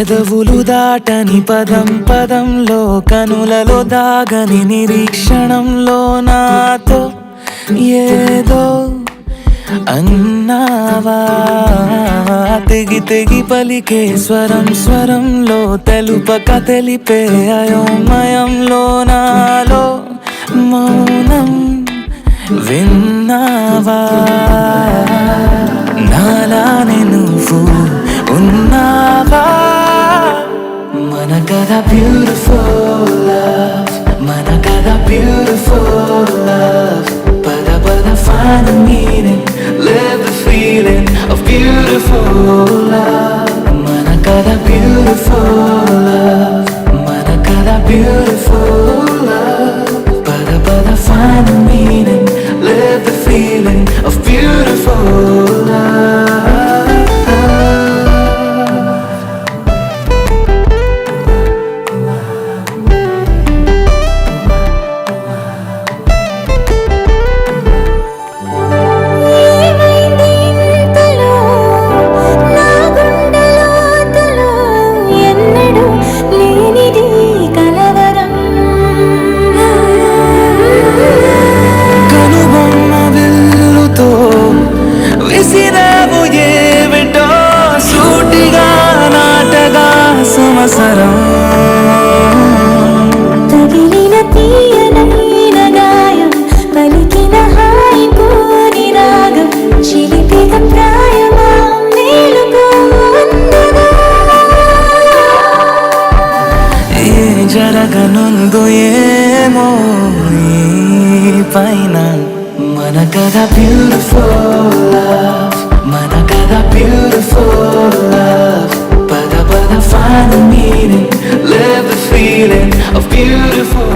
పెదవులు దాటని పదం పదంలో కనులలో దాగని నిరీక్షణంలో నాతో ఏదో అన్నావా తెగి తెగి పలికే స్వరం స్వరంలో తెలుపక తెలిపే అయోమయంలో నాలో మౌనం విన్నావా నాలానే నువ్వు ఉన్నావా మన కదా బ్యూటిఫుల్ లవ్ మన కదా బ్యూటిఫుల్ లవ్ పద పద find the meaning live the feeling of beautiful love మన కదా beautiful love మన కదా beautiful love పద పద find the meaning live the feeling of beautiful love తగిలిన తీయనైన గాయం పలికిన హాయి కోరి రాగం చిలిపిన ప్రాయమా మేలుకో ఏ జరగనుందో ఏమో ఈ పైన మన కదా బ్యూటిఫుల్ లవ్ మన కదా బ్యూటిఫుల్ లవ్ పద పద find the meaning live the feeling of beautiful